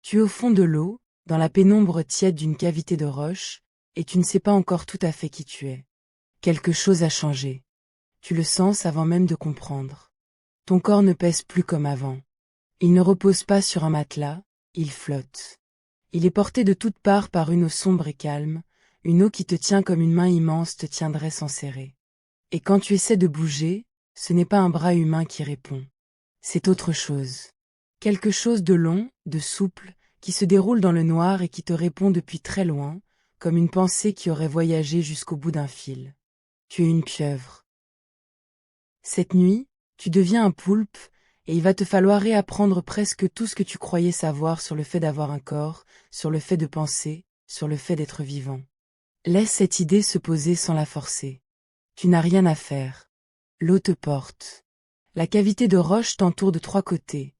Tu es au fond de l'eau, dans la pénombre tiède d'une cavité de roche, et tu ne sais pas encore tout à fait qui tu es. Quelque chose a changé. Tu le sens avant même de comprendre. Ton corps ne pèse plus comme avant. Il ne repose pas sur un matelas, il flotte. Il est porté de toutes parts par une eau sombre et calme, une eau qui te tient comme une main immense te tiendrait sans serrer. Et quand tu essaies de bouger, ce n'est pas un bras humain qui répond. C'est autre chose. Quelque chose de long, de souple, qui se déroule dans le noir et qui te répond depuis très loin, comme une pensée qui aurait voyagé jusqu'au bout d'un fil. Tu es une pieuvre. Cette nuit, tu deviens un poulpe, et il va te falloir réapprendre presque tout ce que tu croyais savoir sur le fait d'avoir un corps, sur le fait de penser, sur le fait d'être vivant. Laisse cette idée se poser sans la forcer. Tu n'as rien à faire. L'eau te porte. La cavité de roche t'entoure de trois côtés,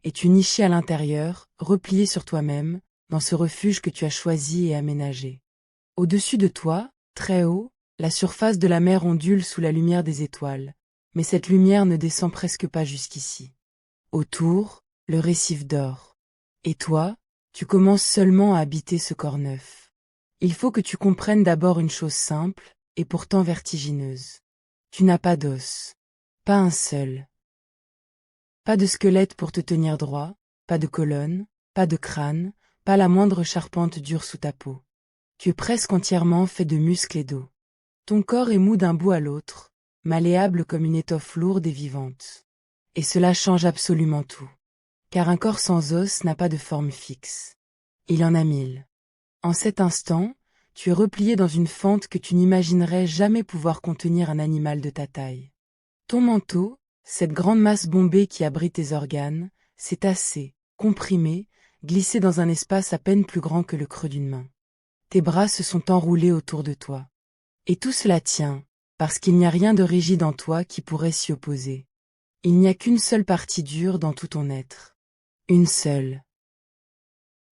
et tu nichais à l'intérieur, replié sur toi-même, dans ce refuge que tu as choisi et aménagé. Au-dessus de toi, très haut, la surface de la mer ondule sous la lumière des étoiles, mais cette lumière ne descend presque pas jusqu'ici. Autour, le récif dort. Et toi, tu commences seulement à habiter ce corps neuf. Il faut que tu comprennes d'abord une chose simple, et pourtant vertigineuse. Tu n'as pas d'os. Pas un seul. Pas de squelette pour te tenir droit, pas de colonne, pas de crâne, pas la moindre charpente dure sous ta peau. Tu es presque entièrement fait de muscles et d'eau. Ton corps est mou d'un bout à l'autre, malléable comme une étoffe lourde et vivante. Et cela change absolument tout. Car un corps sans os n'a pas de forme fixe. Il en a mille. En cet instant, tu es replié dans une fente que tu n'imaginerais jamais pouvoir contenir un animal de ta taille. Ton manteau, cette grande masse bombée qui abrite tes organes, s'est tassé, comprimé, glissé dans un espace à peine plus grand que le creux d'une main. Tes bras se sont enroulés autour de toi. Et tout cela tient, parce qu'il n'y a rien de rigide en toi qui pourrait s'y opposer. Il n'y a qu'une seule partie dure dans tout ton être. Une seule.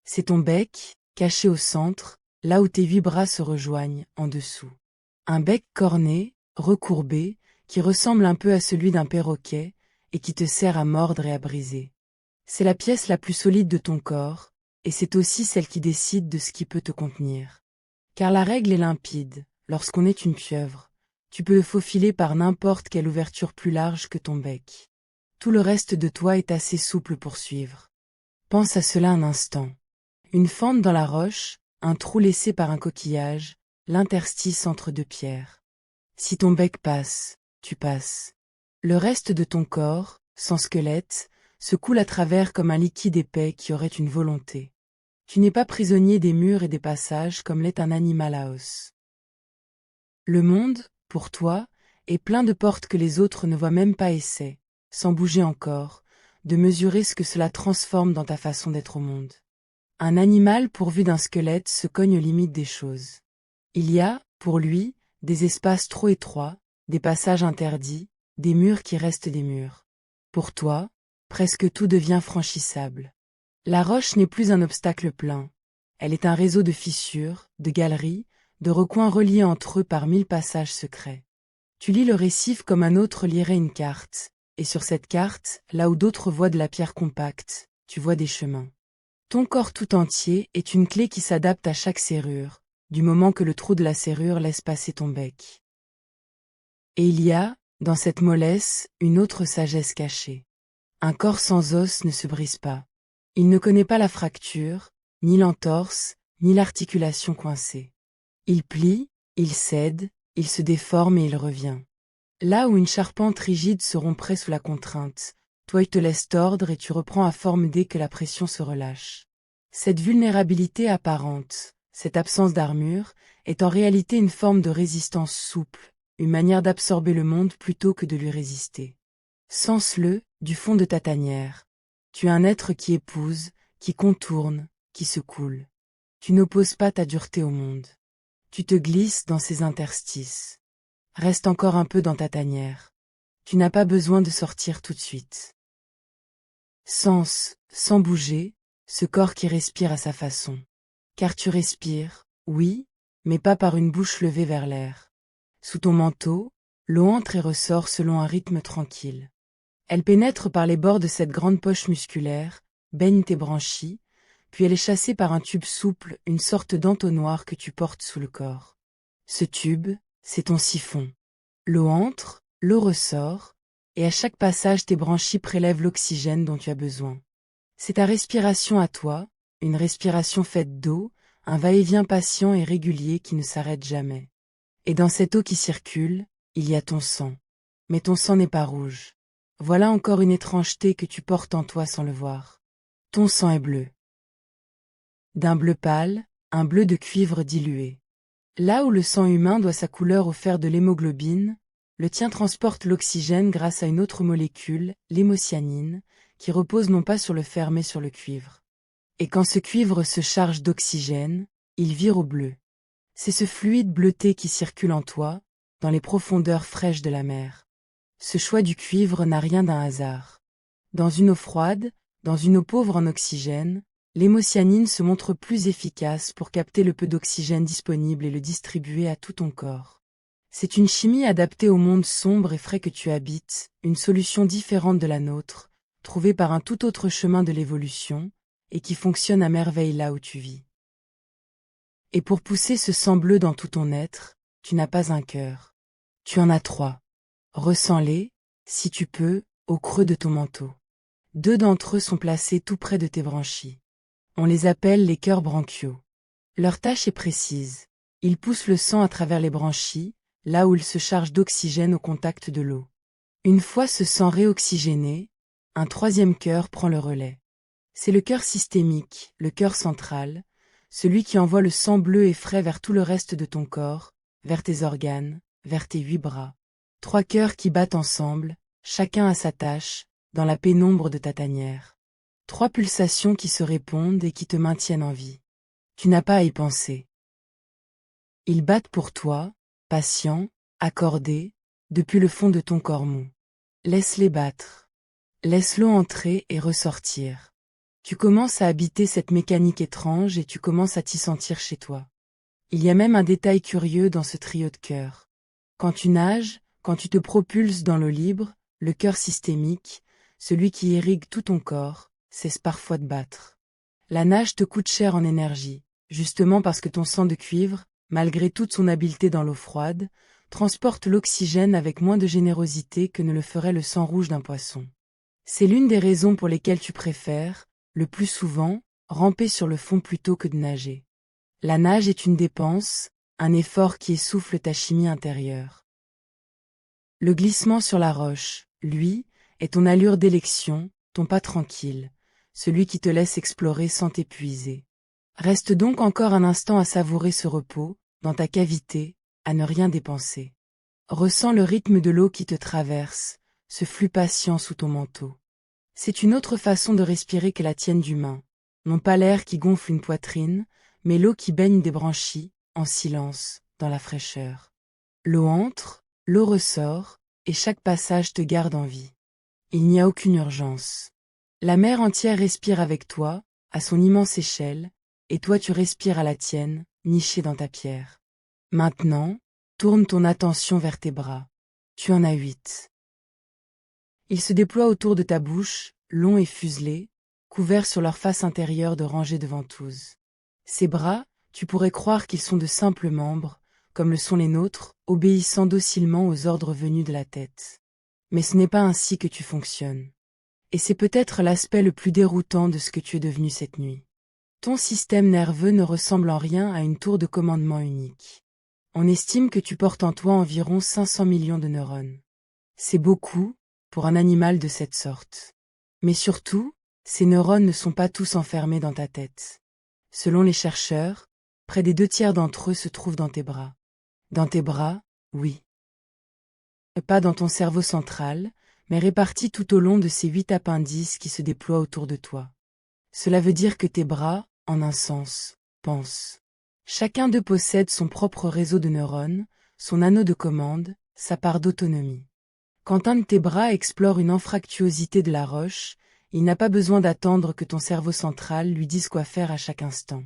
C'est ton bec, caché au centre, là où tes 8 bras se rejoignent, en dessous. Un bec corné, recourbé, qui ressemble un peu à celui d'un perroquet, et qui te sert à mordre et à briser. C'est la pièce la plus solide de ton corps, et c'est aussi celle qui décide de ce qui peut te contenir. Car la règle est limpide, lorsqu'on est une pieuvre, tu peux le faufiler par n'importe quelle ouverture plus large que ton bec. Tout le reste de toi est assez souple pour suivre. Pense à cela un instant. Une fente dans la roche, un trou laissé par un coquillage, l'interstice entre deux pierres. Si ton bec passe, tu passes. Le reste de ton corps, sans squelette, se coule à travers comme un liquide épais qui aurait une volonté. Tu n'es pas prisonnier des murs et des passages comme l'est un animal à os. Le monde, pour toi, est plein de portes que les autres ne voient même pas et essaient, sans bouger encore, de mesurer ce que cela transforme dans ta façon d'être au monde. Un animal pourvu d'un squelette se cogne aux limites des choses. Il y a, pour lui, des espaces trop étroits, des passages interdits, des murs qui restent des murs. Pour toi, presque tout devient franchissable. La roche n'est plus un obstacle plein. Elle est un réseau de fissures, de galeries, de recoins reliés entre eux par 1000 passages secrets. Tu lis le récif comme un autre lirait une carte, et sur cette carte, là où d'autres voient de la pierre compacte, tu vois des chemins. Ton corps tout entier est une clé qui s'adapte à chaque serrure, du moment que le trou de la serrure laisse passer ton bec. Et il y a, dans cette mollesse, une autre sagesse cachée. Un corps sans os ne se brise pas. Il ne connaît pas la fracture, ni l'entorse, ni l'articulation coincée. Il plie, il cède, il se déforme et il revient. Là où une charpente rigide se romprait sous la contrainte, toi il te laisse tordre et tu reprends à forme dès que la pression se relâche. Cette vulnérabilité apparente, cette absence d'armure, est en réalité une forme de résistance souple, une manière d'absorber le monde plutôt que de lui résister. Sens-le, du fond de ta tanière. Tu es un être qui épouse, qui contourne, qui se coule. Tu n'opposes pas ta dureté au monde. Tu te glisses dans ses interstices. Reste encore un peu dans ta tanière. Tu n'as pas besoin de sortir tout de suite. Sens, sans bouger, ce corps qui respire à sa façon. Car tu respires, oui, mais pas par une bouche levée vers l'air. Sous ton manteau, l'eau entre et ressort selon un rythme tranquille. Elle pénètre par les bords de cette grande poche musculaire, baigne tes branchies, puis elle est chassée par un tube souple, une sorte d'entonnoir que tu portes sous le corps. Ce tube, c'est ton siphon. L'eau entre, l'eau ressort, et à chaque passage tes branchies prélèvent l'oxygène dont tu as besoin. C'est ta respiration à toi, une respiration faite d'eau, un va-et-vient patient et régulier qui ne s'arrête jamais. Et dans cette eau qui circule, il y a ton sang. Mais ton sang n'est pas rouge. Voilà encore une étrangeté que tu portes en toi sans le voir. Ton sang est bleu. D'un bleu pâle, un bleu de cuivre dilué. Là où le sang humain doit sa couleur au fer de l'hémoglobine, le tien transporte l'oxygène grâce à une autre molécule, l'hémocyanine, qui repose non pas sur le fer mais sur le cuivre. Et quand ce cuivre se charge d'oxygène, il vire au bleu. C'est ce fluide bleuté qui circule en toi, dans les profondeurs fraîches de la mer. Ce choix du cuivre n'a rien d'un hasard. Dans une eau froide, dans une eau pauvre en oxygène, l'hémocyanine se montre plus efficace pour capter le peu d'oxygène disponible et le distribuer à tout ton corps. C'est une chimie adaptée au monde sombre et frais que tu habites, une solution différente de la nôtre, trouvée par un tout autre chemin de l'évolution, et qui fonctionne à merveille là où tu vis. Et pour pousser ce sang bleu dans tout ton être, tu n'as pas un cœur. Tu en as 3. Ressens-les, si tu peux, au creux de ton manteau. 2 d'entre eux sont placés tout près de tes branchies. On les appelle les cœurs branchiaux. Leur tâche est précise. Ils poussent le sang à travers les branchies, là où il se charge d'oxygène au contact de l'eau. Une fois ce sang réoxygéné, un 3e cœur prend le relais. C'est le cœur systémique, le cœur central, celui qui envoie le sang bleu et frais vers tout le reste de ton corps, vers tes organes, vers tes 8 bras. 3 cœurs qui battent ensemble, chacun à sa tâche, dans la pénombre de ta tanière. 3 pulsations qui se répondent et qui te maintiennent en vie. Tu n'as pas à y penser. Ils battent pour toi, patients, accordés, depuis le fond de ton corps mou. Laisse-les battre. Laisse l'eau entrer et ressortir. Tu commences à habiter cette mécanique étrange et tu commences à t'y sentir chez toi. Il y a même un détail curieux dans ce trio de cœurs. Quand tu nages, quand tu te propulses dans l'eau libre, le cœur systémique, celui qui irrigue tout ton corps, cesse parfois de battre. La nage te coûte cher en énergie, justement parce que ton sang de cuivre, malgré toute son habileté dans l'eau froide, transporte l'oxygène avec moins de générosité que ne le ferait le sang rouge d'un poisson. C'est l'une des raisons pour lesquelles tu préfères, le plus souvent, ramper sur le fond plutôt que de nager. La nage est une dépense, un effort qui essouffle ta chimie intérieure. Le glissement sur la roche, lui, est ton allure d'élection, ton pas tranquille, celui qui te laisse explorer sans t'épuiser. Reste donc encore un instant à savourer ce repos, dans ta cavité, à ne rien dépenser. Ressens le rythme de l'eau qui te traverse, ce flux patient sous ton manteau. C'est une autre façon de respirer que la tienne d'humain, non pas l'air qui gonfle une poitrine, mais l'eau qui baigne des branchies, en silence, dans la fraîcheur. L'eau entre, l'eau ressort, et chaque passage te garde en vie. Il n'y a aucune urgence. La mer entière respire avec toi, à son immense échelle, et toi tu respires à la tienne, niché dans ta pierre. Maintenant, tourne ton attention vers tes bras. Tu en as 8. Ils se déploient autour de ta bouche, longs et fuselés, couverts sur leur face intérieure de rangées de ventouses. Ces bras, tu pourrais croire qu'ils sont de simples membres, comme le sont les nôtres, obéissant docilement aux ordres venus de la tête. Mais ce n'est pas ainsi que tu fonctionnes. Et c'est peut-être l'aspect le plus déroutant de ce que tu es devenu cette nuit. Ton système nerveux ne ressemble en rien à une tour de commandement unique. On estime que tu portes en toi environ 500 millions de neurones. C'est beaucoup, pour un animal de cette sorte. Mais surtout, ces neurones ne sont pas tous enfermés dans ta tête. Selon les chercheurs, près des 2/3 d'entre eux se trouvent dans tes bras. Dans tes bras, oui. Pas dans ton cerveau central, mais répartis tout au long de ces 8 appendices qui se déploient autour de toi. Cela veut dire que tes bras, en un sens, pensent. Chacun d'eux possède son propre réseau de neurones, son anneau de commande, sa part d'autonomie. Quand un de tes bras explore une anfractuosité de la roche, il n'a pas besoin d'attendre que ton cerveau central lui dise quoi faire à chaque instant.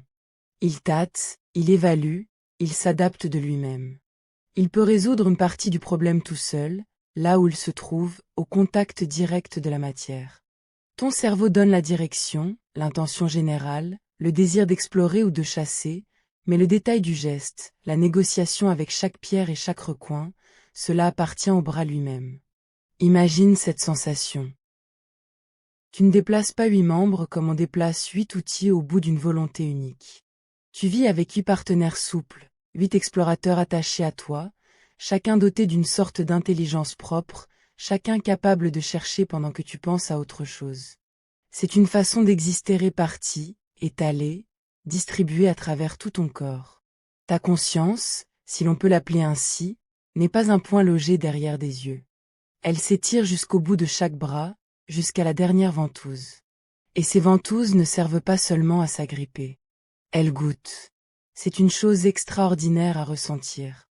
Il tâte, il évalue, il s'adapte de lui-même. Il peut résoudre une partie du problème tout seul, là où il se trouve, au contact direct de la matière. Ton cerveau donne la direction, l'intention générale, le désir d'explorer ou de chasser, mais le détail du geste, la négociation avec chaque pierre et chaque recoin, cela appartient au bras lui-même. Imagine cette sensation. Tu ne déplaces pas 8 membres comme on déplace 8 outils au bout d'une volonté unique. Tu vis avec 8 partenaires souples, 8 explorateurs attachés à toi, chacun doté d'une sorte d'intelligence propre, chacun capable de chercher pendant que tu penses à autre chose. C'est une façon d'exister répartie, étalée, distribuée à travers tout ton corps. Ta conscience, si l'on peut l'appeler ainsi, n'est pas un point logé derrière des yeux. Elle s'étire jusqu'au bout de chaque bras, jusqu'à la dernière ventouse. Et ces ventouses ne servent pas seulement à s'agripper. Elles goûtent. C'est une chose extraordinaire à ressentir.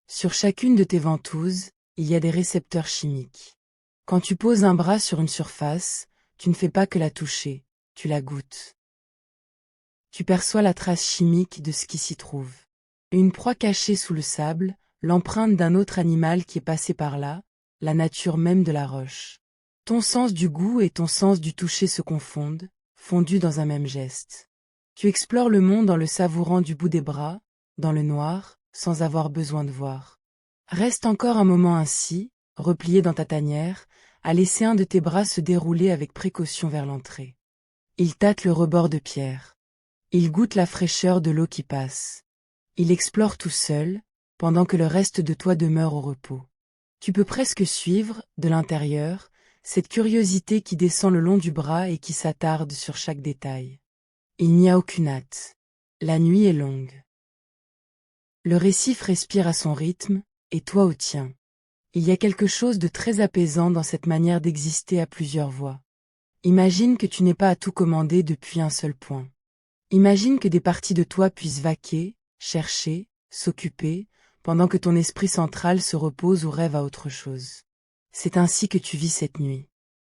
Sur chacune de tes ventouses, il y a des récepteurs chimiques. Quand tu poses un bras sur une surface, tu ne fais pas que la toucher, tu la goûtes. Tu perçois la trace chimique de ce qui s'y trouve. Une proie cachée sous le sable, l'empreinte d'un autre animal qui est passé par là, la nature même de la roche. Ton sens du goût et ton sens du toucher se confondent, fondus dans un même geste. Tu explores le monde en le savourant du bout des bras, dans le noir, sans avoir besoin de voir. Reste encore un moment ainsi, replié dans ta tanière, à laisser un de tes bras se dérouler avec précaution vers l'entrée. Il tâte le rebord de pierre. Il goûte la fraîcheur de l'eau qui passe. Il explore tout seul, pendant que le reste de toi demeure au repos. Tu peux presque suivre, de l'intérieur, cette curiosité qui descend le long du bras et qui s'attarde sur chaque détail. Il n'y a aucune hâte. La nuit est longue. Le récif respire à son rythme, et toi au tien. Il y a quelque chose de très apaisant dans cette manière d'exister à plusieurs voix. Imagine que tu n'aies pas à tout commander depuis un seul point. Imagine que des parties de toi puissent vaquer, chercher, s'occuper, pendant que ton esprit central se repose ou rêve à autre chose. C'est ainsi que tu vis cette nuit.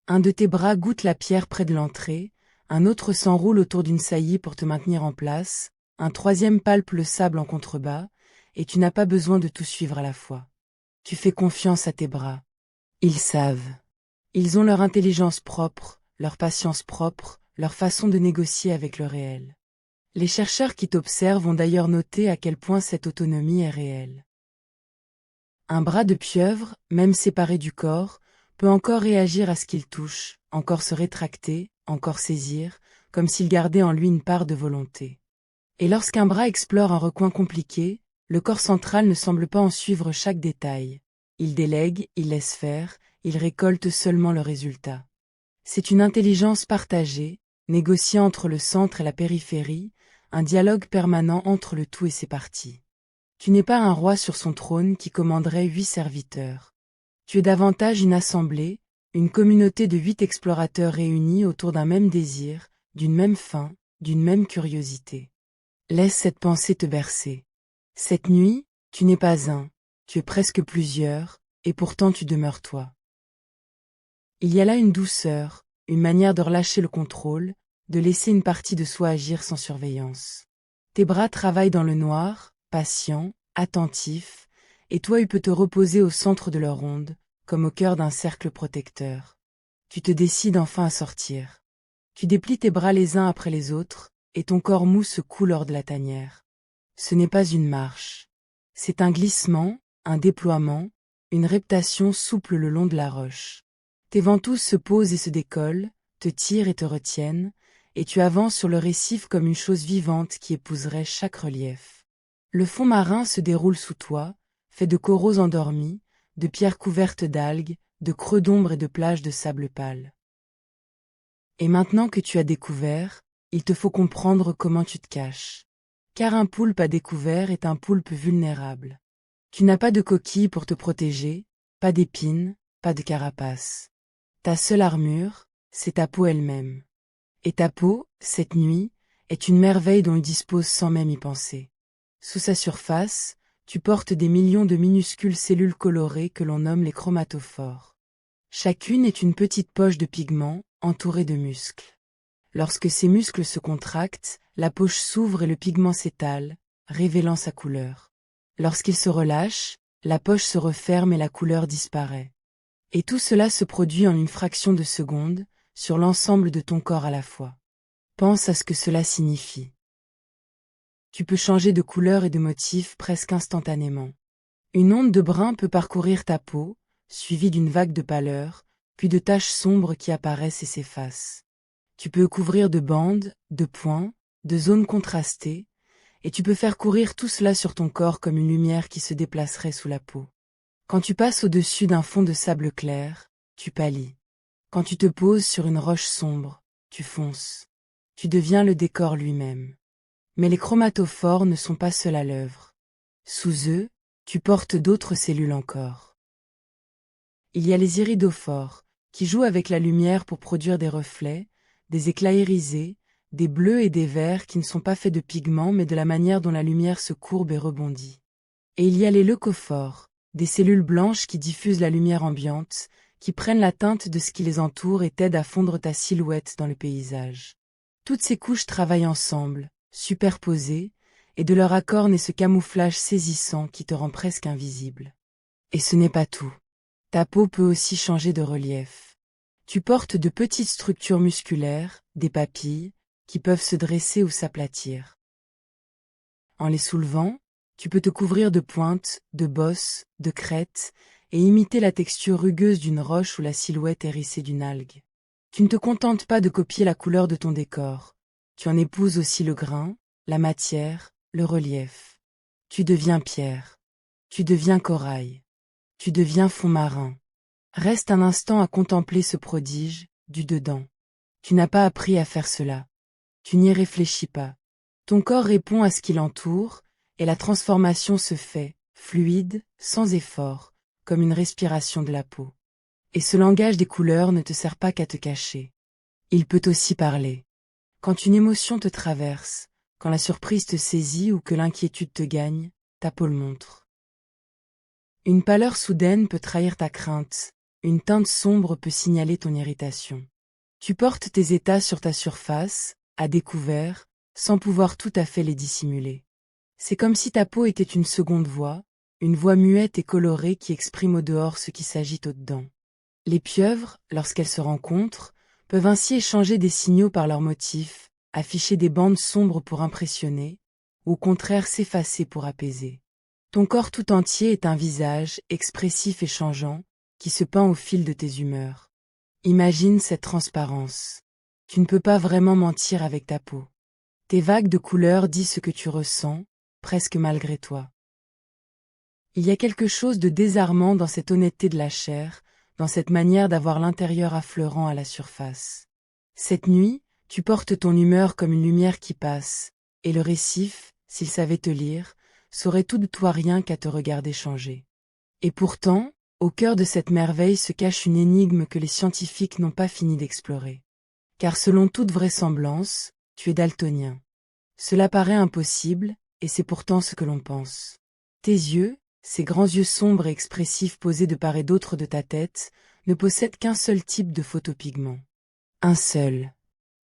Un de tes bras goûte la pierre près de l'entrée, un autre s'enroule autour d'une saillie pour te maintenir en place, un troisième palpe le sable en contrebas, et tu n'as pas besoin de tout suivre à la fois. Tu fais confiance à tes bras. Ils savent. Ils ont leur intelligence propre, leur patience propre, leur façon de négocier avec le réel. Les chercheurs qui t'observent ont d'ailleurs noté à quel point cette autonomie est réelle. Un bras de pieuvre, même séparé du corps, peut encore réagir à ce qu'il touche, encore se rétracter, encore saisir, comme s'il gardait en lui une part de volonté. Et lorsqu'un bras explore un recoin compliqué, le corps central ne semble pas en suivre chaque détail. Il délègue, il laisse faire, il récolte seulement le résultat. C'est une intelligence partagée, négociée entre le centre et la périphérie, un dialogue permanent entre le tout et ses parties. Tu n'es pas un roi sur son trône qui commanderait 8 serviteurs. Tu es davantage une assemblée, une communauté de 8 explorateurs réunis autour d'un même désir, d'une même faim, d'une même curiosité. Laisse cette pensée te bercer. Cette nuit, tu n'es pas un, tu es presque plusieurs, et pourtant tu demeures toi. Il y a là une douceur, une manière de relâcher le contrôle, de laisser une partie de soi agir sans surveillance. Tes bras travaillent dans le noir, patients, attentifs, et toi tu peux te reposer au centre de leur onde, comme au cœur d'un cercle protecteur. Tu te décides enfin à sortir. Tu déplies tes bras les uns après les autres, et ton corps mou se coule hors de la tanière. Ce n'est pas une marche. C'est un glissement, un déploiement, une reptation souple le long de la roche. Tes ventouses se posent et se décollent, te tirent et te retiennent, et tu avances sur le récif comme une chose vivante qui épouserait chaque relief. Le fond marin se déroule sous toi, fait de coraux endormis, de pierres couvertes d'algues, de creux d'ombre et de plages de sable pâle. Et maintenant que tu as découvert, il te faut comprendre comment tu te caches. Car un poulpe à découvert est un poulpe vulnérable. Tu n'as pas de coquille pour te protéger, pas d'épines, pas de carapace. Ta seule armure, c'est ta peau elle-même. Et ta peau, cette nuit, est une merveille dont il dispose sans même y penser. Sous sa surface, tu portes des millions de minuscules cellules colorées que l'on nomme les chromatophores. Chacune est une petite poche de pigments, entourée de muscles. Lorsque ces muscles se contractent, la poche s'ouvre et le pigment s'étale, révélant sa couleur. Lorsqu'il se relâche, la poche se referme et la couleur disparaît. Et tout cela se produit en une fraction de seconde, sur l'ensemble de ton corps à la fois. Pense à ce que cela signifie. Tu peux changer de couleur et de motif presque instantanément. Une onde de brun peut parcourir ta peau, suivie d'une vague de pâleur, puis de taches sombres qui apparaissent et s'effacent. Tu peux couvrir de bandes, de points, de zones contrastées, et tu peux faire courir tout cela sur ton corps comme une lumière qui se déplacerait sous la peau. Quand tu passes au-dessus d'un fond de sable clair, tu pâlis. Quand tu te poses sur une roche sombre, tu fonces. Tu deviens le décor lui-même. Mais les chromatophores ne sont pas seuls à l'œuvre. Sous eux, tu portes d'autres cellules encore. Il y a les iridophores, qui jouent avec la lumière pour produire des reflets, des éclats irisés, des bleus et des verts qui ne sont pas faits de pigments mais de la manière dont la lumière se courbe et rebondit. Et il y a les leucophores, des cellules blanches qui diffusent la lumière ambiante, qui prennent la teinte de ce qui les entoure et t'aident à fondre ta silhouette dans le paysage. Toutes ces couches travaillent ensemble, superposées, et de leur accord naît ce camouflage saisissant qui te rend presque invisible. Et ce n'est pas tout. Ta peau peut aussi changer de relief. Tu portes de petites structures musculaires, des papilles, qui peuvent se dresser ou s'aplatir. En les soulevant, tu peux te couvrir de pointes, de bosses, de crêtes, et imiter la texture rugueuse d'une roche ou la silhouette hérissée d'une algue. Tu ne te contentes pas de copier la couleur de ton décor. Tu en épouses aussi le grain, la matière, le relief. Tu deviens pierre. Tu deviens corail. Tu deviens fond marin. Reste un instant à contempler ce prodige, du dedans. Tu n'as pas appris à faire cela. Tu n'y réfléchis pas. Ton corps répond à ce qui l'entoure, et la transformation se fait, fluide, sans effort, comme une respiration de la peau. Et ce langage des couleurs ne te sert pas qu'à te cacher. Il peut aussi parler. Quand une émotion te traverse, quand la surprise te saisit ou que l'inquiétude te gagne, ta peau le montre. Une pâleur soudaine peut trahir ta crainte, une teinte sombre peut signaler ton irritation. Tu portes tes états sur ta surface, à découvert, sans pouvoir tout à fait les dissimuler. C'est comme si ta peau était une seconde voix, une voix muette et colorée qui exprime au dehors ce qui s'agite au-dedans. Les pieuvres, lorsqu'elles se rencontrent, peuvent ainsi échanger des signaux par leurs motifs, afficher des bandes sombres pour impressionner, ou au contraire s'effacer pour apaiser. Ton corps tout entier est un visage, expressif et changeant, qui se peint au fil de tes humeurs. Imagine cette transparence. Tu ne peux pas vraiment mentir avec ta peau. Tes vagues de couleurs disent ce que tu ressens, presque malgré toi. Il y a quelque chose de désarmant dans cette honnêteté de la chair, dans cette manière d'avoir l'intérieur affleurant à la surface. Cette nuit, tu portes ton humeur comme une lumière qui passe, et le récif, s'il savait te lire, saurait tout de toi rien qu'à te regarder changer. Et pourtant, au cœur de cette merveille se cache une énigme que les scientifiques n'ont pas fini d'explorer. Car selon toute vraisemblance, tu es daltonien. Cela paraît impossible, et c'est pourtant ce que l'on pense. Tes yeux, ces grands yeux sombres et expressifs posés de part et d'autre de ta tête, ne possèdent qu'un seul type de photopigment. Un seul.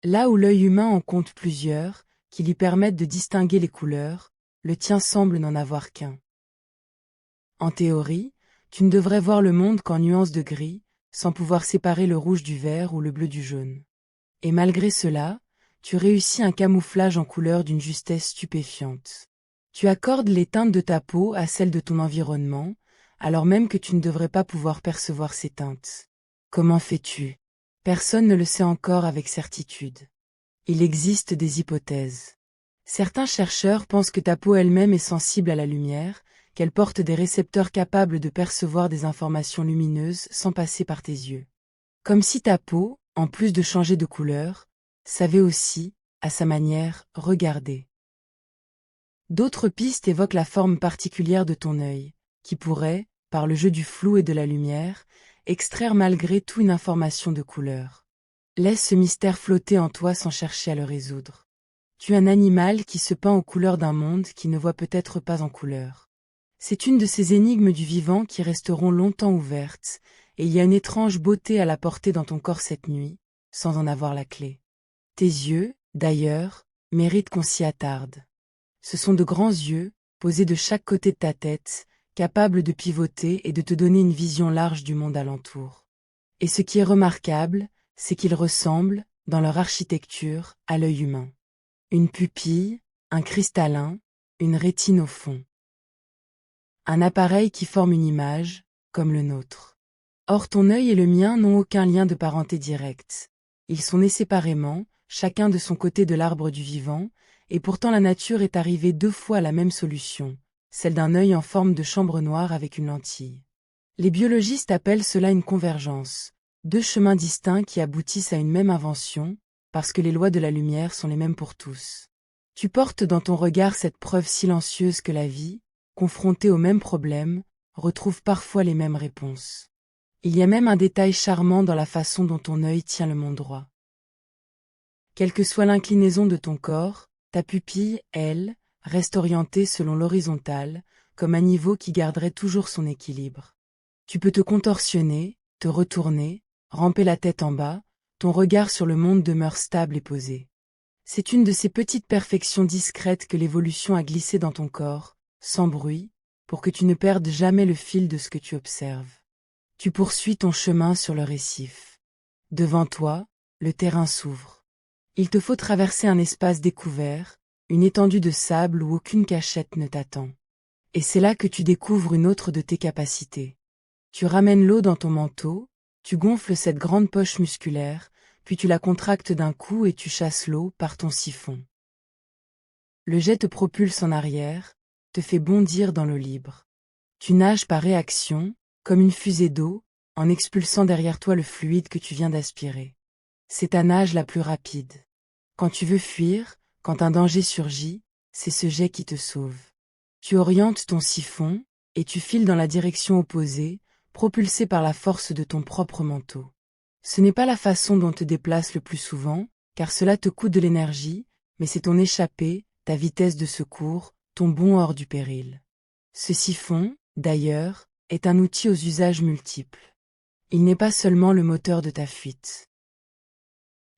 Là où l'œil humain en compte plusieurs, qui lui permettent de distinguer les couleurs, le tien semble n'en avoir qu'un. En théorie, tu ne devrais voir le monde qu'en nuances de gris, sans pouvoir séparer le rouge du vert ou le bleu du jaune. Et malgré cela, tu réussis un camouflage en couleurs d'une justesse stupéfiante. Tu accordes les teintes de ta peau à celles de ton environnement, alors même que tu ne devrais pas pouvoir percevoir ces teintes. Comment fais-tu? Personne ne le sait encore avec certitude. Il existe des hypothèses. Certains chercheurs pensent que ta peau elle-même est sensible à la lumière, qu'elle porte des récepteurs capables de percevoir des informations lumineuses sans passer par tes yeux. Comme si ta peau, en plus de changer de couleur, savait aussi, à sa manière, regarder. D'autres pistes évoquent la forme particulière de ton œil, qui pourrait, par le jeu du flou et de la lumière, extraire malgré tout une information de couleur. Laisse ce mystère flotter en toi sans chercher à le résoudre. Tu es un animal qui se peint aux couleurs d'un monde qui ne voit peut-être pas en couleur. C'est une de ces énigmes du vivant qui resteront longtemps ouvertes, et il y a une étrange beauté à la porter dans ton corps cette nuit, sans en avoir la clé. Tes yeux, d'ailleurs, méritent qu'on s'y attarde. Ce sont de grands yeux, posés de chaque côté de ta tête, capables de pivoter et de te donner une vision large du monde alentour. Et ce qui est remarquable, c'est qu'ils ressemblent, dans leur architecture, à l'œil humain. Une pupille, un cristallin, une rétine au fond. Un appareil qui forme une image, comme le nôtre. Or ton œil et le mien n'ont aucun lien de parenté directe. Ils sont nés séparément, chacun de son côté de l'arbre du vivant, et pourtant la nature est arrivée 2 fois à la même solution, celle d'un œil en forme de chambre noire avec une lentille. Les biologistes appellent cela une convergence, 2 chemins distincts qui aboutissent à une même invention, parce que les lois de la lumière sont les mêmes pour tous. Tu portes dans ton regard cette preuve silencieuse que la vie, confrontée au même problème, retrouve parfois les mêmes réponses. Il y a même un détail charmant dans la façon dont ton œil tient le monde droit. Quelle que soit l'inclinaison de ton corps, ta pupille, elle, reste orientée selon l'horizontale, comme un niveau qui garderait toujours son équilibre. Tu peux te contorsionner, te retourner, ramper la tête en bas, ton regard sur le monde demeure stable et posé. C'est une de ces petites perfections discrètes que l'évolution a glissées dans ton corps, sans bruit, pour que tu ne perdes jamais le fil de ce que tu observes. Tu poursuis ton chemin sur le récif. Devant toi, le terrain s'ouvre. Il te faut traverser un espace découvert, une étendue de sable où aucune cachette ne t'attend. Et c'est là que tu découvres une autre de tes capacités. Tu ramènes l'eau dans ton manteau, tu gonfles cette grande poche musculaire, puis tu la contractes d'un coup et tu chasses l'eau par ton siphon. Le jet te propulse en arrière, te fait bondir dans l'eau libre. Tu nages par réaction, comme une fusée d'eau, en expulsant derrière toi le fluide que tu viens d'aspirer. C'est ta nage la plus rapide. Quand tu veux fuir, quand un danger surgit, c'est ce jet qui te sauve. Tu orientes ton siphon, et tu files dans la direction opposée, propulsé par la force de ton propre manteau. Ce n'est pas la façon dont te déplaces le plus souvent, car cela te coûte de l'énergie, mais c'est ton échappée, ta vitesse de secours, ton bond hors du péril. Ce siphon, d'ailleurs, est un outil aux usages multiples. Il n'est pas seulement le moteur de ta fuite.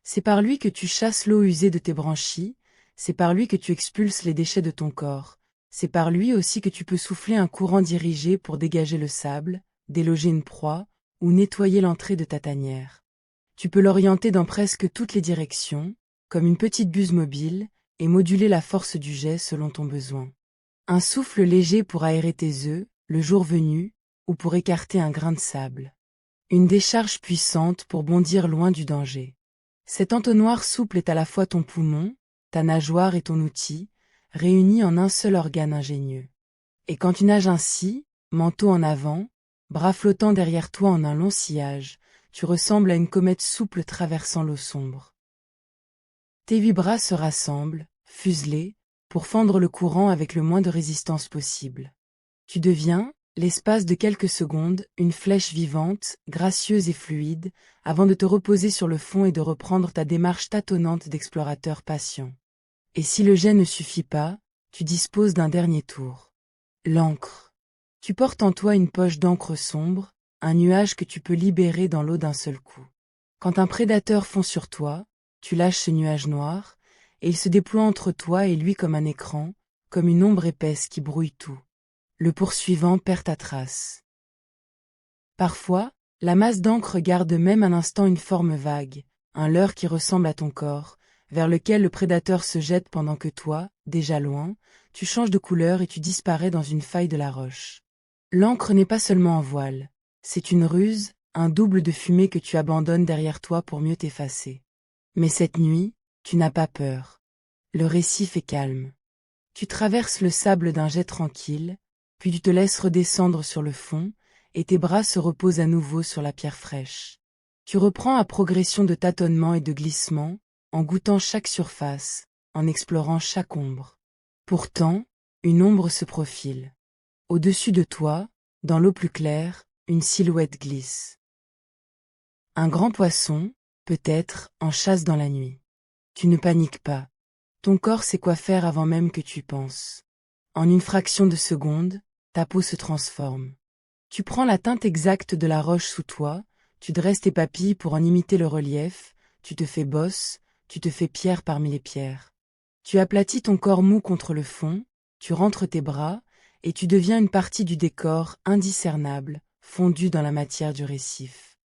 C'est par lui que tu chasses l'eau usée de tes branchies, c'est par lui que tu expulses les déchets de ton corps, c'est par lui aussi que tu peux souffler un courant dirigé pour dégager le sable, déloger une proie, ou nettoyer l'entrée de ta tanière. Tu peux l'orienter dans presque toutes les directions, comme une petite buse mobile, et moduler la force du jet selon ton besoin. Un souffle léger pour aérer tes œufs, le jour venu, ou pour écarter un grain de sable. Une décharge puissante pour bondir loin du danger. Cet entonnoir souple est à la fois ton poumon, ta nageoire et ton outil, réunis en un seul organe ingénieux. Et quand tu nages ainsi, manteau en avant, bras flottant derrière toi en un long sillage, tu ressembles à une comète souple traversant l'eau sombre. Tes 8 bras se rassemblent, fuselés, pour fendre le courant avec le moins de résistance possible. Tu deviens, l'espace de quelques secondes, une flèche vivante, gracieuse et fluide, avant de te reposer sur le fond et de reprendre ta démarche tâtonnante d'explorateur patient. Et si le jet ne suffit pas, tu disposes d'un dernier tour. L'encre. Tu portes en toi une poche d'encre sombre, un nuage que tu peux libérer dans l'eau d'un seul coup. Quand un prédateur fond sur toi, tu lâches ce nuage noir, et il se déploie entre toi et lui comme un écran, comme une ombre épaisse qui brouille tout. Le poursuivant perd ta trace. Parfois, la masse d'encre garde même un instant une forme vague, un leurre qui ressemble à ton corps, vers lequel le prédateur se jette pendant que toi, déjà loin, tu changes de couleur et tu disparais dans une faille de la roche. L'encre n'est pas seulement en voile, c'est une ruse, un double de fumée que tu abandonnes derrière toi pour mieux t'effacer. Mais cette nuit, tu n'as pas peur. Le récif est calme. Tu traverses le sable d'un jet tranquille, puis tu te laisses redescendre sur le fond, et tes bras se reposent à nouveau sur la pierre fraîche. Tu reprends à progression de tâtonnement et de glissement, en goûtant chaque surface, en explorant chaque ombre. Pourtant, une ombre se profile. Au-dessus de toi, dans l'eau plus claire, une silhouette glisse. Un grand poisson, peut-être, en chasse dans la nuit. Tu ne paniques pas. Ton corps sait quoi faire avant même que tu y penses. En une fraction de seconde, ta peau se transforme. Tu prends la teinte exacte de la roche sous toi, tu dresses tes papilles pour en imiter le relief, tu te fais bosse, tu te fais pierre parmi les pierres. Tu aplatis ton corps mou contre le fond, tu rentres tes bras, et tu deviens une partie du décor indiscernable, fondue dans la matière du récif.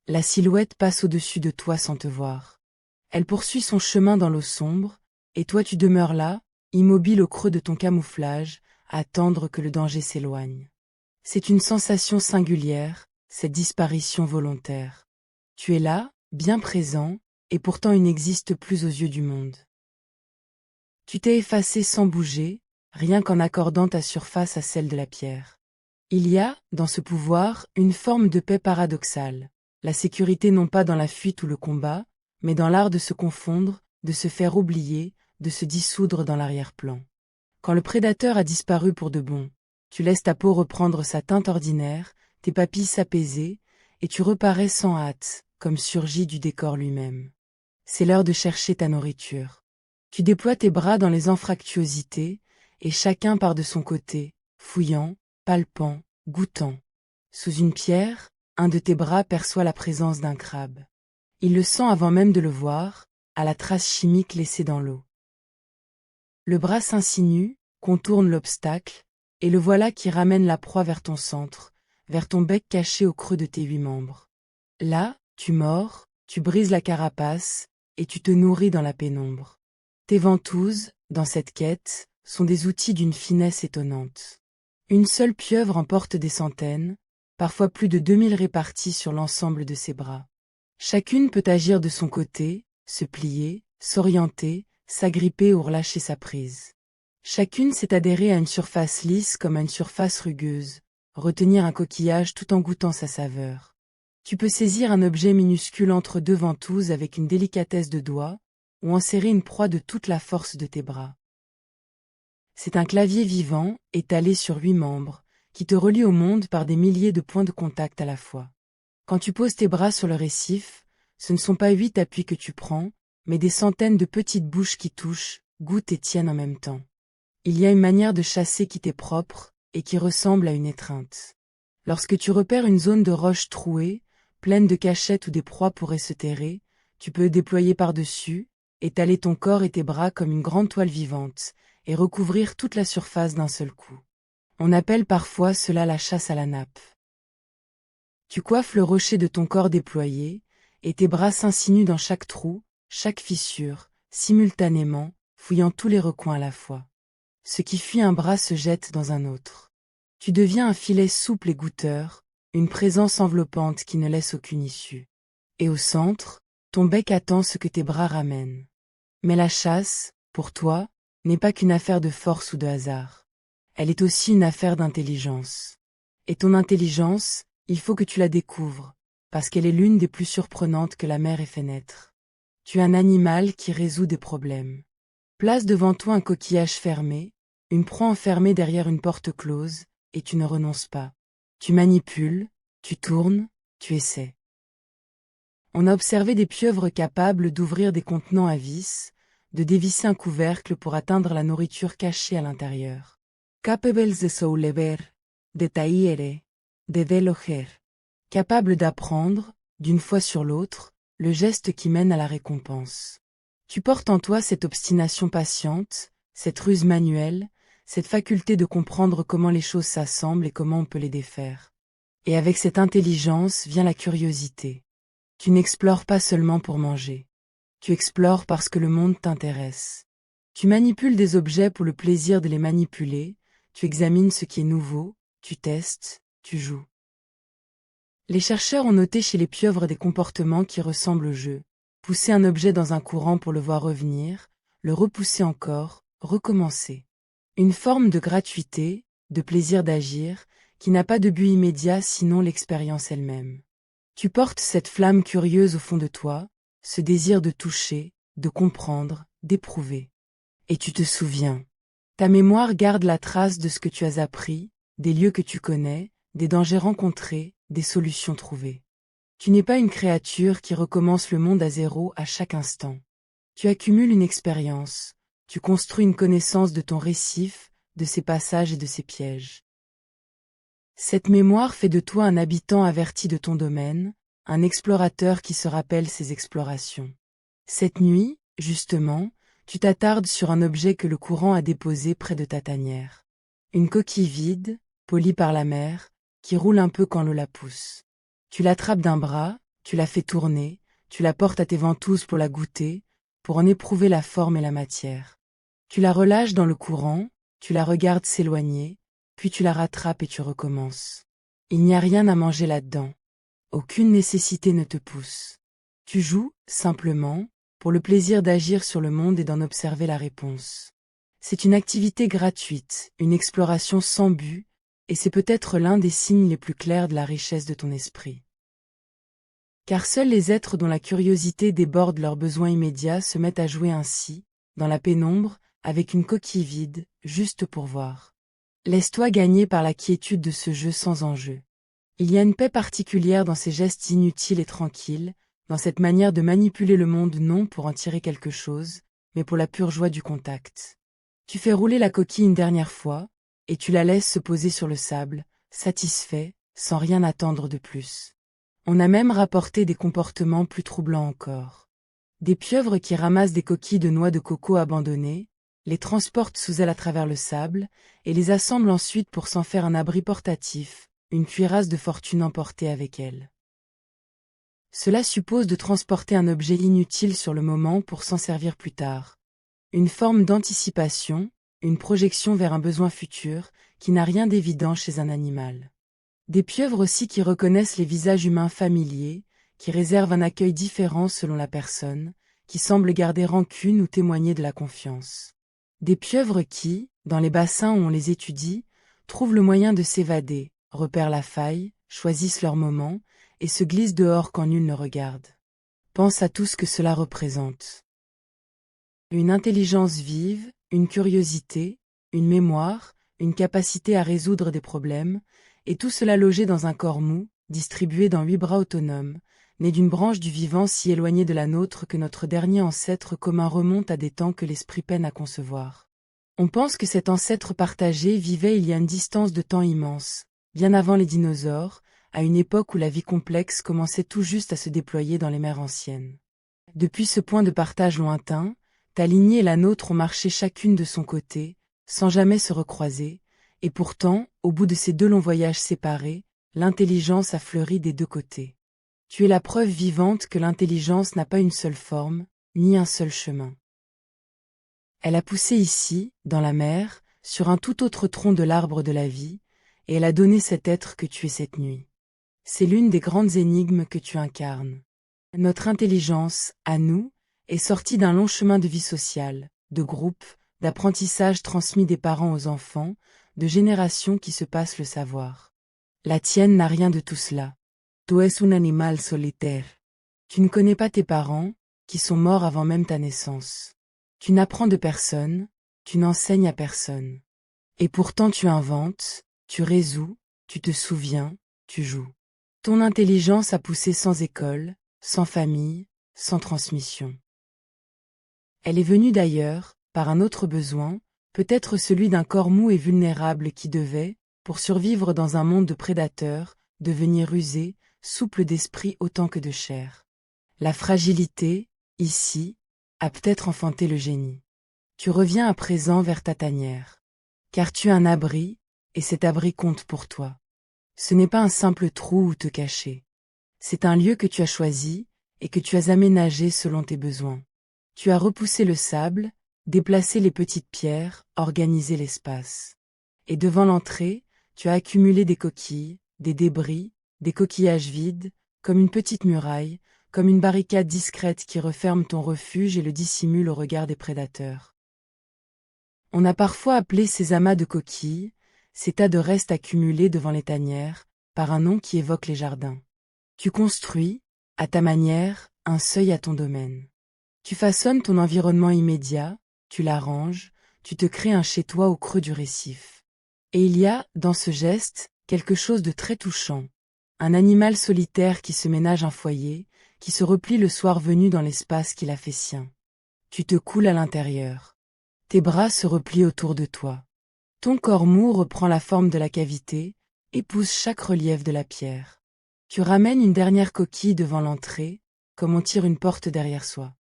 La silhouette passe au-dessus de toi sans te voir. Elle poursuit son chemin dans l'eau sombre, et toi tu demeures là, immobile au creux de ton camouflage, à attendre que le danger s'éloigne. C'est une sensation singulière, cette disparition volontaire. Tu es là, bien présent, et pourtant il n'existe plus aux yeux du monde. Tu t'es effacé sans bouger, rien qu'en accordant ta surface à celle de la pierre. Il y a, dans ce pouvoir, une forme de paix paradoxale. La sécurité non pas dans la fuite ou le combat, mais dans l'art de se confondre, de se faire oublier, de se dissoudre dans l'arrière-plan. Quand le prédateur a disparu pour de bon, tu laisses ta peau reprendre sa teinte ordinaire, tes papilles s'apaiser, et tu reparais sans hâte, comme surgi du décor lui-même. C'est l'heure de chercher ta nourriture. Tu déploies tes bras dans les anfractuosités, et chacun part de son côté, fouillant, palpant, goûtant. Sous une pierre, un de tes bras perçoit la présence d'un crabe. Il le sent avant même de le voir, à la trace chimique laissée dans l'eau. Le bras s'insinue, contourne l'obstacle, et le voilà qui ramène la proie vers ton centre, vers ton bec caché au creux de tes 8 membres. Là, tu mords, tu brises la carapace, et tu te nourris dans la pénombre. Tes ventouses, dans cette quête, sont des outils d'une finesse étonnante. Une seule pieuvre en porte des centaines, parfois plus de 2000 réparties sur l'ensemble de ses bras. Chacune peut agir de son côté, se plier, s'orienter, s'agripper ou relâcher sa prise. Chacune s'est adhérée à une surface lisse comme à une surface rugueuse, retenir un coquillage tout en goûtant sa saveur. Tu peux saisir un objet minuscule entre deux ventouses avec une délicatesse de doigt, ou enserrer une proie de toute la force de tes bras. C'est un clavier vivant, étalé sur 8 membres, qui te relie au monde par des milliers de points de contact à la fois. Quand tu poses tes bras sur le récif, ce ne sont pas 8 appuis que tu prends, mais des centaines de petites bouches qui touchent, goûtent et tiennent en même temps. Il y a une manière de chasser qui t'est propre, et qui ressemble à une étreinte. Lorsque tu repères une zone de roche trouée, pleine de cachettes où des proies pourraient se terrer, tu peux déployer par-dessus, étaler ton corps et tes bras comme une grande toile vivante, et recouvrir toute la surface d'un seul coup. On appelle parfois cela la chasse à la nappe. Tu coiffes le rocher de ton corps déployé, et tes bras s'insinuent dans chaque trou, chaque fissure, simultanément, fouillant tous les recoins à la fois. Ce qui fuit un bras se jette dans un autre. Tu deviens un filet souple et goûteur, une présence enveloppante qui ne laisse aucune issue. Et au centre, ton bec attend ce que tes bras ramènent. Mais la chasse, pour toi, n'est pas qu'une affaire de force ou de hasard. Elle est aussi une affaire d'intelligence. Et ton intelligence, il faut que tu la découvres, parce qu'elle est l'une des plus surprenantes que la mer ait fait naître. Tu es un animal qui résout des problèmes. Place devant toi un coquillage fermé, une proie enfermée derrière une porte close, et tu ne renonces pas. Tu manipules, tu tournes, tu essaies. On a observé des pieuvres capables d'ouvrir des contenants à vis, de dévisser un couvercle pour atteindre la nourriture cachée à l'intérieur. Capables de soulever, de tailler, de déloger. Capables d'apprendre, d'une fois sur l'autre, le geste qui mène à la récompense. Tu portes en toi cette obstination patiente, cette ruse manuelle, cette faculté de comprendre comment les choses s'assemblent et comment on peut les défaire. Et avec cette intelligence vient la curiosité. Tu n'explores pas seulement pour manger. Tu explores parce que le monde t'intéresse. Tu manipules des objets pour le plaisir de les manipuler, tu examines ce qui est nouveau, tu testes, tu joues. Les chercheurs ont noté chez les pieuvres des comportements qui ressemblent au jeu. Pousser un objet dans un courant pour le voir revenir, le repousser encore, recommencer. Une forme de gratuité, de plaisir d'agir, qui n'a pas de but immédiat sinon l'expérience elle-même. Tu portes cette flamme curieuse au fond de toi, ce désir de toucher, de comprendre, d'éprouver. Et tu te souviens. Ta mémoire garde la trace de ce que tu as appris, des lieux que tu connais, des dangers rencontrés, des solutions trouvées. Tu n'es pas une créature qui recommence le monde à zéro à chaque instant. Tu accumules une expérience, tu construis une connaissance de ton récif, de ses passages et de ses pièges. Cette mémoire fait de toi un habitant averti de ton domaine, un explorateur qui se rappelle ses explorations. Cette nuit, justement, tu t'attardes sur un objet que le courant a déposé près de ta tanière. Une coquille vide, polie par la mer, qui roule un peu quand l'eau la pousse. Tu l'attrapes d'un bras, tu la fais tourner, Tu la portes à tes ventouses pour la goûter, pour en éprouver la forme et la matière. Tu la relâches dans le courant, tu la regardes s'éloigner, puis tu la rattrapes et tu recommences. Il n'y a rien à manger là-dedans. Aucune nécessité ne te pousse. Tu joues, simplement, pour le plaisir d'agir sur le monde et d'en observer la réponse. C'est une activité gratuite, une exploration sans but, et c'est peut-être l'un des signes les plus clairs de la richesse de ton esprit. Car seuls les êtres dont la curiosité déborde leurs besoins immédiats se mettent à jouer ainsi, dans la pénombre, avec une coquille vide, juste pour voir. Laisse-toi gagner par la quiétude de ce jeu sans enjeu. Il y a une paix particulière dans ces gestes inutiles et tranquilles, dans cette manière de manipuler le monde non pour en tirer quelque chose, mais pour la pure joie du contact. Tu fais rouler la coquille une dernière fois, et tu la laisses se poser sur le sable, satisfait, sans rien attendre de plus. On a même rapporté des comportements plus troublants encore. Des pieuvres qui ramassent des coquilles de noix de coco abandonnées, les transportent sous elles à travers le sable, et les assemblent ensuite pour s'en faire un abri portatif, une cuirasse de fortune emportée avec elles. Cela suppose de transporter un objet inutile sur le moment pour s'en servir plus tard. Une forme d'anticipation, une projection vers un besoin futur, qui n'a rien d'évident chez un animal. Des pieuvres aussi qui reconnaissent les visages humains familiers, qui réservent un accueil différent selon la personne, qui semblent garder rancune ou témoigner de la confiance. Des pieuvres qui, dans les bassins où on les étudie, trouvent le moyen de s'évader, repèrent la faille, choisissent leur moment, et se glissent dehors quand nul ne regarde. Pense à tout ce que cela représente. Une intelligence vive, une curiosité, une mémoire, une capacité à résoudre des problèmes, et tout cela logé dans un corps mou, distribué dans 8 bras autonomes, né d'une branche du vivant si éloignée de la nôtre que notre dernier ancêtre commun remonte à des temps que l'esprit peine à concevoir. On pense que cet ancêtre partagé vivait il y a une distance de temps immense, bien avant les dinosaures, à une époque où la vie complexe commençait tout juste à se déployer dans les mers anciennes. Depuis ce point de partage lointain, ta lignée et la nôtre ont marché chacune de son côté, sans jamais se recroiser, et pourtant, au bout de ces 2 longs voyages séparés, l'intelligence a fleuri des 2 côtés. Tu es la preuve vivante que l'intelligence n'a pas une seule forme, ni un seul chemin. Elle a poussé ici, dans la mer, sur un tout autre tronc de l'arbre de la vie, et elle a donné cet être que tu es cette nuit. C'est l'une des grandes énigmes que tu incarnes. Notre intelligence, à nous, est sortie d'un long chemin de vie sociale, de groupe, d'apprentissage transmis des parents aux enfants, de générations qui se passent le savoir. La tienne n'a rien de tout cela. Tu es un animal solitaire. Tu ne connais pas tes parents, qui sont morts avant même ta naissance. Tu n'apprends de personne, tu n'enseignes à personne. Et pourtant tu inventes, tu résous, tu te souviens, tu joues. Ton intelligence a poussé sans école, sans famille, sans transmission. Elle est venue d'ailleurs, par un autre besoin, peut-être celui d'un corps mou et vulnérable qui devait, pour survivre dans un monde de prédateurs, devenir rusé, souple d'esprit autant que de chair. La fragilité, ici, a peut-être enfanté le génie. Tu reviens à présent vers ta tanière. Car tu as un abri, et cet abri compte pour toi. Ce n'est pas un simple trou où te cacher. C'est un lieu que tu as choisi, et que tu as aménagé selon tes besoins. Tu as repoussé le sable, déplacé les petites pierres, organisé l'espace. Et devant l'entrée, tu as accumulé des coquilles, des débris, des coquillages vides, comme une petite muraille, comme une barricade discrète qui referme ton refuge et le dissimule au regard des prédateurs. On a parfois appelé ces amas de coquilles, ces tas de restes accumulés devant les tanières, par un nom qui évoque les jardins. Tu construis, à ta manière, un seuil à ton domaine. Tu façonnes ton environnement immédiat, tu l'arranges, tu te crées un chez-toi au creux du récif. Et il y a, dans ce geste, quelque chose de très touchant. Un animal solitaire qui se ménage un foyer, qui se replie le soir venu dans l'espace qu'il a fait sien. Tu te coules à l'intérieur. Tes bras se replient autour de toi. Ton corps mou reprend la forme de la cavité, épouse chaque relief de la pierre. Tu ramènes une dernière coquille devant l'entrée, comme on tire une porte derrière soi.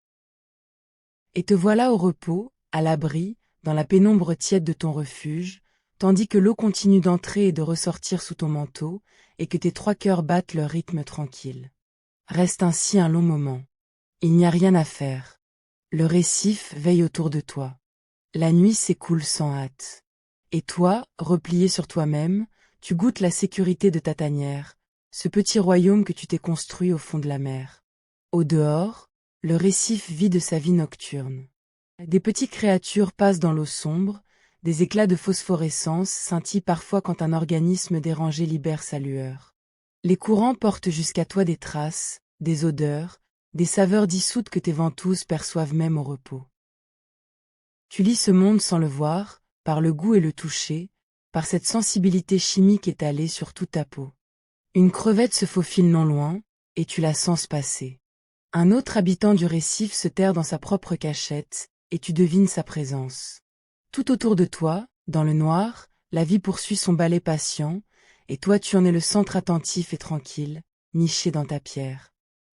Et te voilà au repos, à l'abri, dans la pénombre tiède de ton refuge, tandis que l'eau continue d'entrer et de ressortir sous ton manteau, et que tes 3 cœurs battent leur rythme tranquille. Reste ainsi un long moment. Il n'y a rien à faire. Le récif veille autour de toi. La nuit s'écoule sans hâte. Et toi, replié sur toi-même, tu goûtes la sécurité de ta tanière, ce petit royaume que tu t'es construit au fond de la mer. Au dehors, le récif vit de sa vie nocturne. Des petites créatures passent dans l'eau sombre, des éclats de phosphorescence scintillent parfois quand un organisme dérangé libère sa lueur. Les courants portent jusqu'à toi des traces, des odeurs, des saveurs dissoutes que tes ventouses perçoivent même au repos. Tu lis ce monde sans le voir, par le goût et le toucher, par cette sensibilité chimique étalée sur toute ta peau. Une crevette se faufile non loin, et tu la sens passer. Un autre habitant du récif se terre dans sa propre cachette, et tu devines sa présence. Tout autour de toi, dans le noir, la vie poursuit son balai patient, et toi tu en es le centre attentif et tranquille, niché dans ta pierre.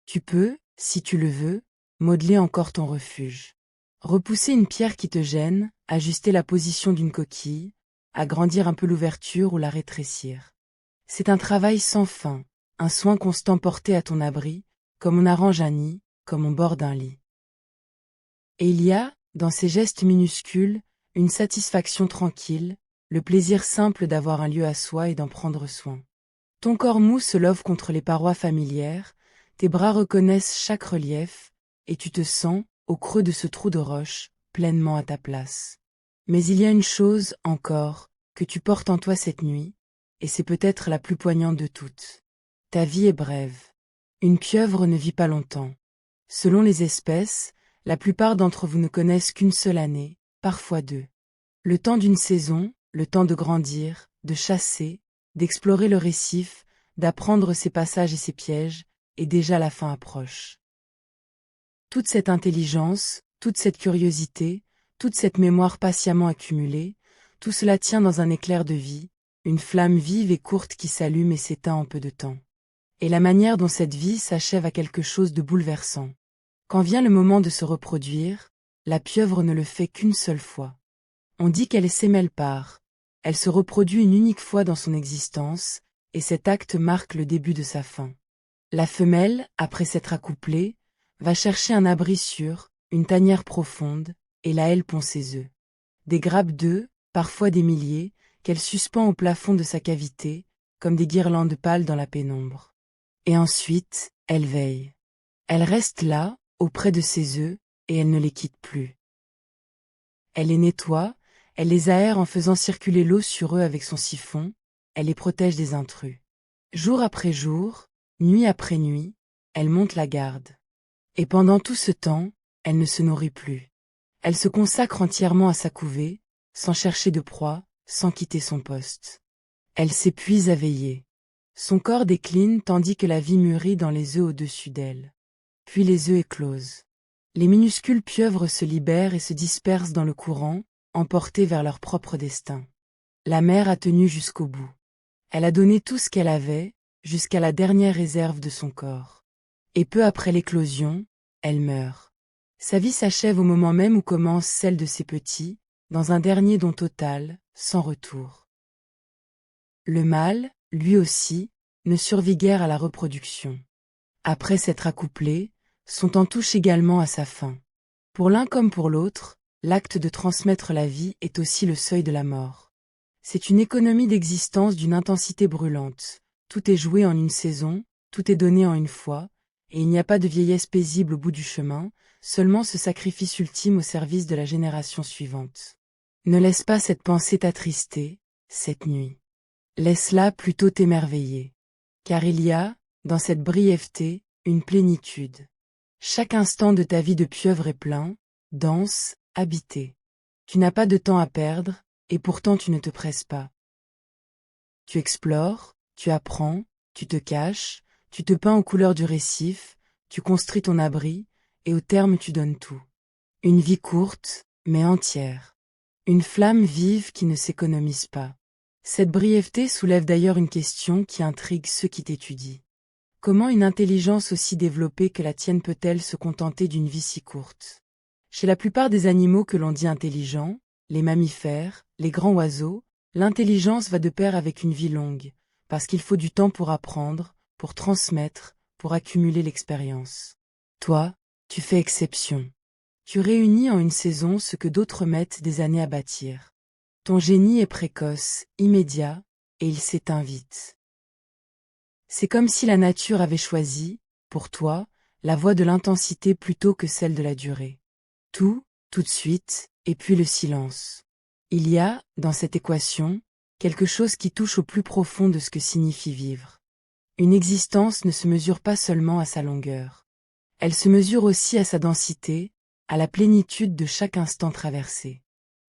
Tu peux, si tu le veux, modeler encore ton refuge. Repousser une pierre qui te gêne, ajuster la position d'une coquille, agrandir un peu l'ouverture ou la rétrécir. C'est un travail sans fin, un soin constant porté à ton abri, comme on arrange un nid, comme on borde un lit. Et il y a, dans ces gestes minuscules, une satisfaction tranquille, le plaisir simple d'avoir un lieu à soi et d'en prendre soin. Ton corps mou se love contre les parois familières, tes bras reconnaissent chaque relief, et tu te sens, au creux de ce trou de roche, pleinement à ta place. Mais il y a une chose, encore, que tu portes en toi cette nuit, et c'est peut-être la plus poignante de toutes. Ta vie est brève. Une pieuvre ne vit pas longtemps. Selon les espèces, la plupart d'entre vous ne connaissent qu'une seule année, parfois deux. Le temps d'une saison, le temps de grandir, de chasser, d'explorer le récif, d'apprendre ses passages et ses pièges, et déjà la fin approche. Toute cette intelligence, toute cette curiosité, toute cette mémoire patiemment accumulée, tout cela tient dans un éclair de vie, une flamme vive et courte qui s'allume et s'éteint en peu de temps. Et la manière dont cette vie s'achève a quelque chose de bouleversant. Quand vient le moment de se reproduire, la pieuvre ne le fait qu'une seule fois. On dit qu'elle s'émêle part. Elle se reproduit une unique fois dans son existence, et cet acte marque le début de sa fin. La femelle, après s'être accouplée, va chercher un abri sûr, une tanière profonde, et là elle pond ses œufs. Des grappes d'œufs, parfois des milliers, qu'elle suspend au plafond de sa cavité, comme des guirlandes pâles dans la pénombre. Et ensuite, elle veille. Elle reste là, auprès de ses œufs, et elle ne les quitte plus. Elle les nettoie, elle les aère en faisant circuler l'eau sur eux avec son siphon, elle les protège des intrus. Jour après jour, nuit après nuit, elle monte la garde. Et pendant tout ce temps, elle ne se nourrit plus. Elle se consacre entièrement à sa couvée, sans chercher de proie, sans quitter son poste. Elle s'épuise à veiller. Son corps décline tandis que la vie mûrit dans les œufs au-dessus d'elle. Puis les œufs éclosent. Les minuscules pieuvres se libèrent et se dispersent dans le courant, emportées vers leur propre destin. La mère a tenu jusqu'au bout. Elle a donné tout ce qu'elle avait, jusqu'à la dernière réserve de son corps. Et peu après l'éclosion, elle meurt. Sa vie s'achève au moment même où commence celle de ses petits, dans un dernier don total, sans retour. Le mâle, lui aussi, ne survit guère à la reproduction. Après s'être accouplé, son temps touche également à sa fin. Pour l'un comme pour l'autre, l'acte de transmettre la vie est aussi le seuil de la mort. C'est une économie d'existence d'une intensité brûlante. Tout est joué en une saison, tout est donné en une fois, et il n'y a pas de vieillesse paisible au bout du chemin, seulement ce sacrifice ultime au service de la génération suivante. Ne laisse pas cette pensée t'attrister, cette nuit. Laisse-la plutôt t'émerveiller. Car il y a, dans cette brièveté, une plénitude. Chaque instant de ta vie de pieuvre est plein, dense, habité. Tu n'as pas de temps à perdre, et pourtant tu ne te presses pas. Tu explores, tu apprends, tu te caches, tu te peins aux couleurs du récif, tu construis ton abri, et au terme tu donnes tout. Une vie courte, mais entière. Une flamme vive qui ne s'économise pas. Cette brièveté soulève d'ailleurs une question qui intrigue ceux qui t'étudient. Comment une intelligence aussi développée que la tienne peut-elle se contenter d'une vie si courte? Chez la plupart des animaux que l'on dit intelligents, les mammifères, les grands oiseaux, l'intelligence va de pair avec une vie longue, parce qu'il faut du temps pour apprendre, pour transmettre, pour accumuler l'expérience. Toi, Tu fais exception. Tu réunis en une saison ce que d'autres mettent des années à bâtir. Ton génie est précoce, immédiat, et il s'éteint vite. C'est comme si la nature avait choisi, pour toi, la voie de l'intensité plutôt que celle de la durée. Tout de suite, et puis le silence. Il y a, dans cette équation, quelque chose qui touche au plus profond de ce que signifie vivre. Une existence ne se mesure pas seulement à sa longueur. Elle se mesure aussi à sa densité, à la plénitude de chaque instant traversé.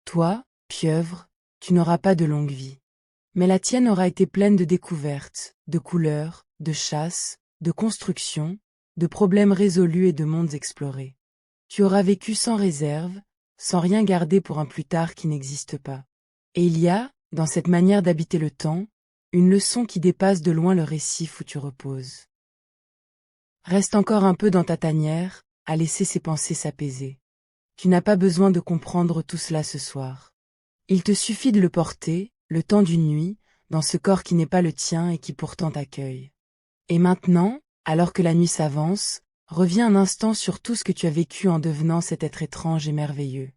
Toi, pieuvre, tu n'auras pas de longue vie. Mais la tienne aura été pleine de découvertes, de couleurs, de chasses, de constructions, de problèmes résolus et de mondes explorés. Tu auras vécu sans réserve, sans rien garder pour un plus tard qui n'existe pas. Et il y a, dans cette manière d'habiter le temps, une leçon qui dépasse de loin le récif où tu reposes. Reste encore un peu dans ta tanière, à laisser ses pensées s'apaiser. Tu n'as pas besoin de comprendre tout cela ce soir. Il te suffit de le porter, le temps d'une nuit, dans ce corps qui n'est pas le tien et qui pourtant t'accueille. Et maintenant, alors que la nuit s'avance, reviens un instant sur tout ce que tu as vécu en devenant cet être étrange et merveilleux.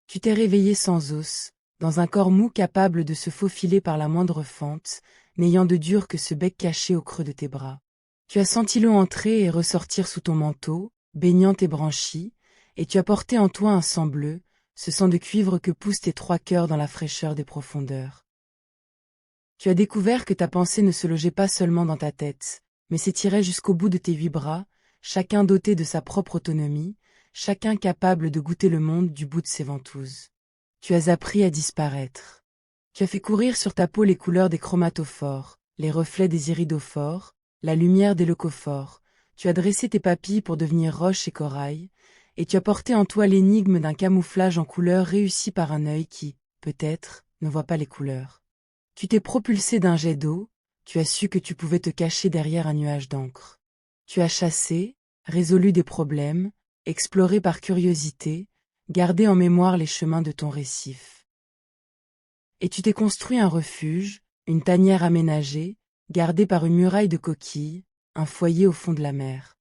Tu t'es réveillé sans os, dans un corps mou capable de se faufiler par la moindre fente, n'ayant de dur que ce bec caché au creux de tes bras. Tu as senti l'eau entrer et ressortir sous ton manteau, baignant tes branchies, et tu as porté en toi un sang bleu, ce sang de cuivre que poussent tes trois cœurs dans la fraîcheur des profondeurs. Tu as découvert que ta pensée ne se logeait pas seulement dans ta tête, mais s'étirait jusqu'au bout de tes 8 bras, chacun doté de sa propre autonomie, chacun capable de goûter le monde du bout de ses ventouses. Tu as appris à disparaître. Tu as fait courir sur ta peau les couleurs des chromatophores, les reflets des iridophores, la lumière des leucophores. Tu as dressé tes papilles pour devenir roche et corail, et tu as porté en toi l'énigme d'un camouflage en couleurs réussi par un œil qui, peut-être, ne voit pas les couleurs. Tu t'es propulsé d'un jet d'eau, tu as su que tu pouvais te cacher derrière un nuage d'encre. Tu as chassé, résolu des problèmes, exploré par curiosité, gardé en mémoire les chemins de ton récif. Et tu t'es construit un refuge, une tanière aménagée, gardée par une muraille de coquilles, un foyer au fond de la mer.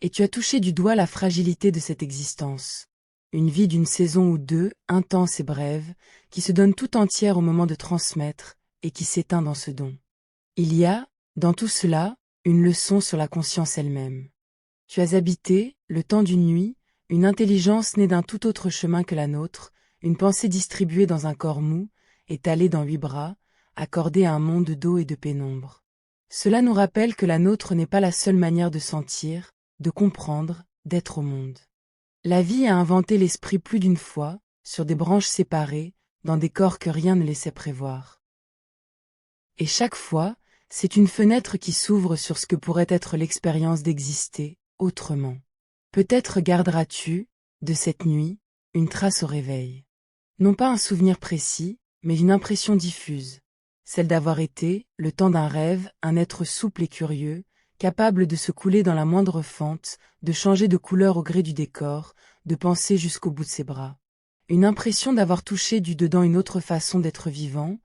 Et tu as touché du doigt la fragilité de cette existence. Une vie d'une saison ou deux, intense et brève, qui se donne tout entière au moment de transmettre, et qui s'éteint dans ce don. Il y a, dans tout cela, une leçon sur la conscience elle-même. Tu as habité, le temps d'une nuit, une intelligence née d'un tout autre chemin que la nôtre, une pensée distribuée dans un corps mou, étalée dans 8 bras, accordée à un monde d'eau et de pénombre. Cela nous rappelle que la nôtre n'est pas la seule manière de sentir, de comprendre, d'être au monde. La vie a inventé l'esprit plus d'une fois, sur des branches séparées, dans des corps que rien ne laissait prévoir. Et chaque fois, c'est une fenêtre qui s'ouvre sur ce que pourrait être l'expérience d'exister, autrement. Peut-être garderas-tu, de cette nuit, une trace au réveil. Non pas un souvenir précis, mais une impression diffuse. Celle d'avoir été, le temps d'un rêve, un être souple et curieux, capable de se couler dans la moindre fente, de changer de couleur au gré du décor, de penser jusqu'au bout de ses bras. Une impression d'avoir touché du dedans une autre façon d'être vivant,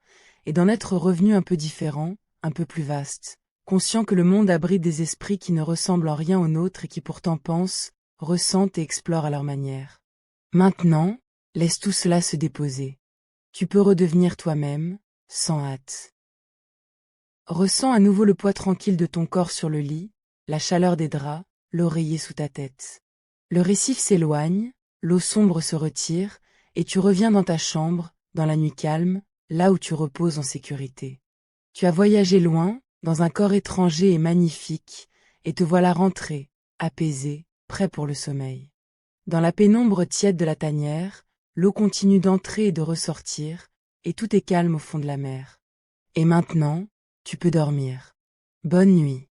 et d'en être revenu un peu différent, un peu plus vaste, conscient que le monde abrite des esprits qui ne ressemblent en rien aux nôtres et qui pourtant pensent, ressentent et explorent à leur manière. Maintenant, laisse tout cela se déposer. Tu peux redevenir toi-même, sans hâte. Ressens à nouveau le poids tranquille de ton corps sur le lit, la chaleur des draps, l'oreiller sous ta tête. Le récif s'éloigne, l'eau sombre se retire, et tu reviens dans ta chambre, dans la nuit calme, là où tu reposes en sécurité. Tu as voyagé loin, dans un corps étranger et magnifique, et te voilà rentré, apaisé, prêt pour le sommeil. Dans la pénombre tiède de la tanière, l'eau continue d'entrer et de ressortir, et tout est calme au fond de la mer. Et maintenant, tu peux dormir. Bonne nuit.